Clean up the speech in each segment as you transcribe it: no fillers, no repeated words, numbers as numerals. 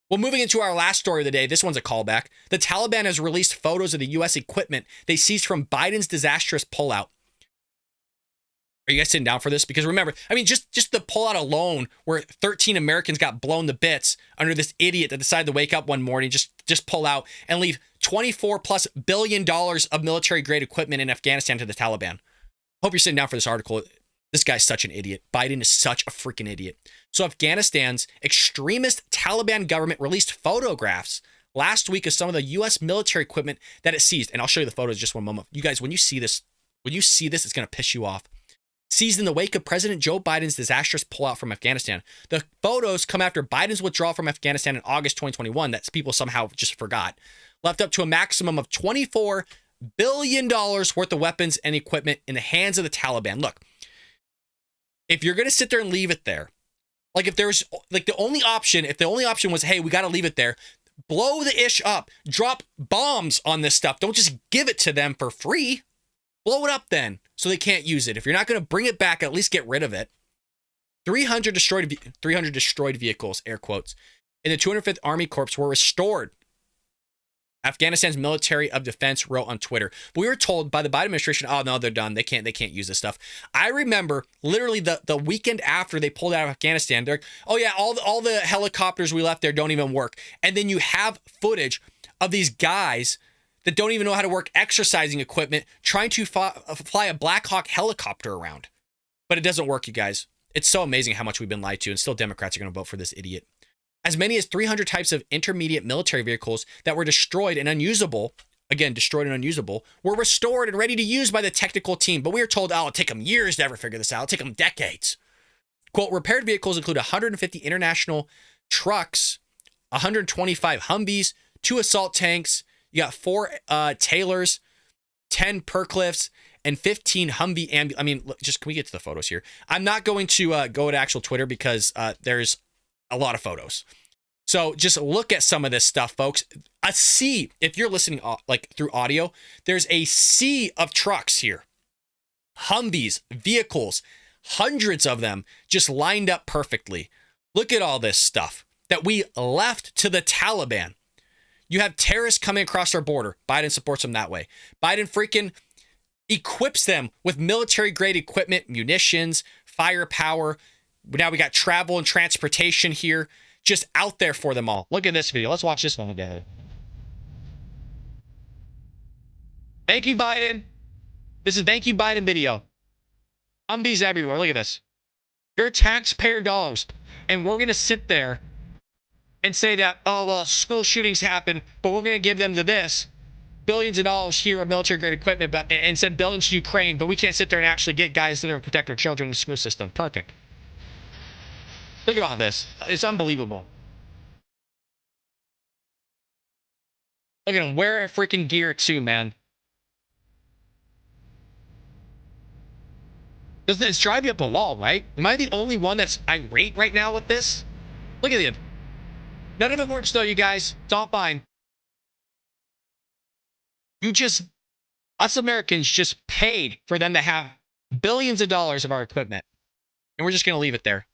Well, moving into our last story of the day, this one's a callback. The Taliban has released photos of the U.S. equipment they seized from Biden's disastrous pullout. Are you guys sitting down for this? Because remember, I mean, just the pullout alone, where 13 Americans got blown to bits under this idiot that decided to wake up one morning, just pull out and leave $24+ billion of military-grade equipment in Afghanistan to the Taliban. Hope you're sitting down for this article. This guy's such an idiot. Biden is such a freaking idiot. So Afghanistan's extremist Taliban government released photographs last week of some of the U.S. military equipment that it seized. And I'll show you the photos in just one moment. You guys, when you see this, it's going to piss you off. Seized in the wake of President Joe Biden's disastrous pullout from Afghanistan. The photos come after Biden's withdrawal from Afghanistan in August 2021 that people somehow just forgot. Left up to a maximum of $24 billion worth of weapons and equipment in the hands of the Taliban. Look, if you're going to sit there and leave it there, like if there's like the only option was, hey, we got to leave it there, blow the ish up, drop bombs on this stuff. Don't just give it to them for free. Blow it up then so they can't use it. If you're not going to bring it back, at least get rid of it. 300 destroyed vehicles, air quotes, in the 205th Army Corps were restored. Afghanistan's Military of Defense wrote on Twitter. But we were told by the Biden administration, oh no, they're done. They can't use this stuff. I remember literally the weekend after they pulled out of Afghanistan, they're like, oh yeah, all the helicopters we left there don't even work. And then you have footage of these guys that don't even know how to work exercising equipment trying to fly a Black Hawk helicopter around. But it doesn't work, you guys. It's so amazing how much we've been lied to, and still Democrats are going to vote for this idiot. As many as 300 types of intermediate military vehicles that were destroyed and unusable, were restored and ready to use by the technical team. But we were told, it'll take them years to ever figure this out. It'll take them decades. Quote, repaired vehicles include 150 international trucks, 125 Humvees, 2 assault tanks. You got 4 Taylors, 10 Percliffs, and 15 Humvee I mean, look, just can we get to the photos here? I'm not going to go to actual Twitter because there's a lot of photos. So just look at some of this stuff, folks. A sea, if you're listening like through audio, there's a sea of trucks here. Humvees, vehicles, hundreds of them just lined up perfectly. Look at all this stuff that we left to the Taliban. You have terrorists coming across our border. Biden supports them that way. Biden freaking equips them with military-grade equipment, munitions, firepower. Now we got travel and transportation here just out there for them all. Look at this video. Let's watch this one again. Thank you, Biden. This is Thank You, Biden video. Humvees everywhere. Look at this. Your taxpayer dollars. And we're going to sit there and say that, oh, well, school shootings happen, but we're going to give them to this. Billions of dollars here of military-grade equipment and send billions to Ukraine, but we can't sit there and actually get guys that are protect our children in the school system. Perfect. Look at all this. It's unbelievable. Look at them. Wear a freaking gear too, man. It's driving up a wall, right? Am I the only one that's irate right now with this? Look at it. None of it works though, you guys. It's all fine. Us Americans just paid for them to have billions of dollars of our equipment. And we're just going to leave it there.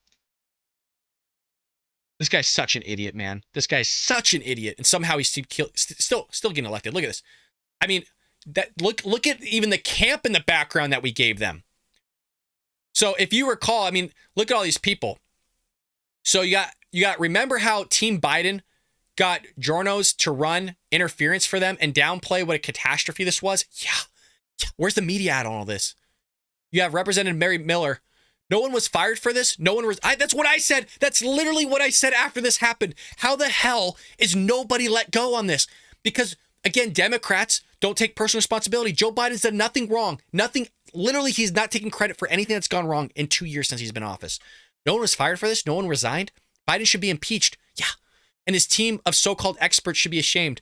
This guy's such an idiot, man. This guy's such an idiot. And somehow he's still getting elected. Look at this. I mean, look at even the camp in the background that we gave them. So if you recall, I mean, look at all these people. So you got remember how Team Biden got journos to run interference for them and downplay what a catastrophe this was? Yeah. Where's the media at on all this? You have Representative Mary Miller. No one was fired for this. No one was. That's what I said. That's literally what I said after this happened. How the hell is nobody let go on this? Because, again, Democrats don't take personal responsibility. Joe Biden's done nothing wrong. Nothing. Literally, he's not taking credit for anything that's gone wrong in 2 years since he's been in office. No one was fired for this. No one resigned. Biden should be impeached. Yeah. And his team of so-called experts should be ashamed.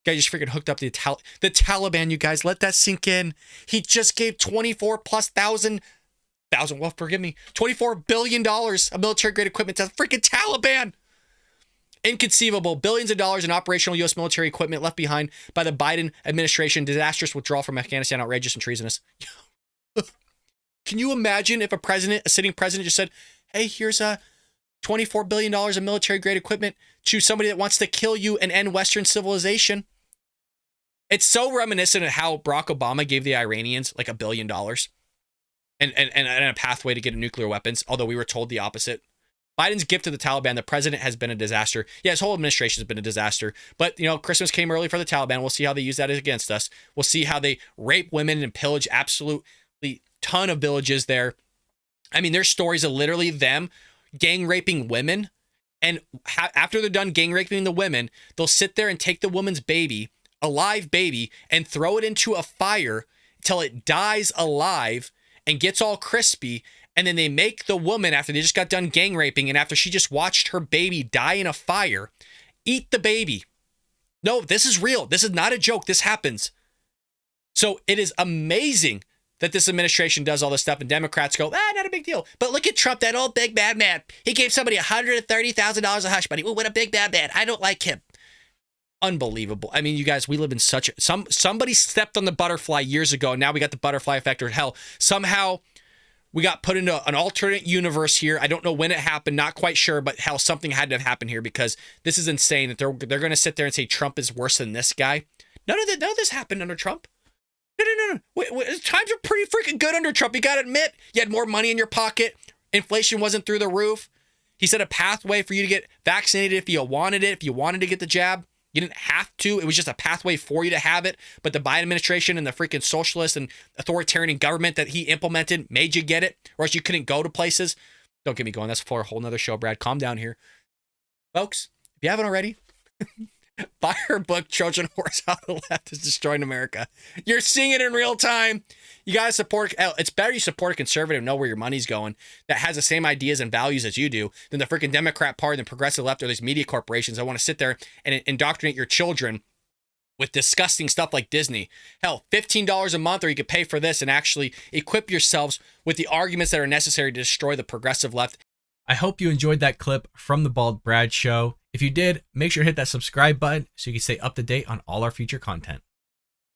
Guy just freaking hooked up the Taliban, you guys. Let that sink in. He just gave $24 billion of military-grade equipment to the freaking Taliban. Inconceivable. Billions of dollars in operational U.S. military equipment left behind by the Biden administration. Disastrous withdrawal from Afghanistan. Outrageous and treasonous. Can you imagine if a sitting president just said, hey, here's $24 billion of military-grade equipment to somebody that wants to kill you and end Western civilization. It's so reminiscent of how Barack Obama gave the Iranians like $1 billion and a pathway to get nuclear weapons, although we were told the opposite. Biden's gift to the Taliban, the president, has been a disaster. Yeah, his whole administration has been a disaster. But, Christmas came early for the Taliban. We'll see how they use that against us. We'll see how they rape women and pillage absolutely ton of villages there. I mean, there's stories of literally them gang raping women. And after they're done gang raping the women, they'll sit there and take the woman's baby, a live baby, and throw it into a fire till it dies alive and gets all crispy. And then they make the woman, after they just got done gang raping and after she just watched her baby die in a fire, eat the baby. No, this is real. This is not a joke. This happens. So it is amazing that this administration does all this stuff and Democrats go, not a big deal. But look at Trump, that old big bad man. He gave somebody $130,000 of hush money. Ooh, what a big bad man. I don't like him. Unbelievable. I mean, you guys, we live in somebody stepped on the butterfly years ago. And now we got the butterfly effect, or hell, somehow we got put into an alternate universe here. I don't know when it happened, not quite sure, but hell, something had to have happened here because this is insane that they're going to sit there and say Trump is worse than this guy. None of this happened under Trump. No. Times were pretty freaking good under Trump. You got to admit, you had more money in your pocket. Inflation wasn't through the roof. He set a pathway for you to get vaccinated if you wanted it, if you wanted to get the jab. You didn't have to. It was just a pathway for you to have it. But the Biden administration and the freaking socialist and authoritarian government that he implemented made you get it, or else you couldn't go to places. Don't get me going. That's for a whole nother show, Brad. Calm down here. Folks, if you haven't already, buy her book, Trojan Horse, How the Left is Destroying America. You're seeing it in real time. You got to support. It's better you support a conservative, know where your money's going, that has the same ideas and values as you do, than the freaking Democrat Party, the progressive left, or these media corporations that want to sit there and indoctrinate your children with disgusting stuff like Disney. Hell, $15 a month, or you could pay for this and actually equip yourselves with the arguments that are necessary to destroy the progressive left. I hope you enjoyed that clip from the Bald Brad Show. If you did, make sure to hit that subscribe button so you can stay up to date on all our future content.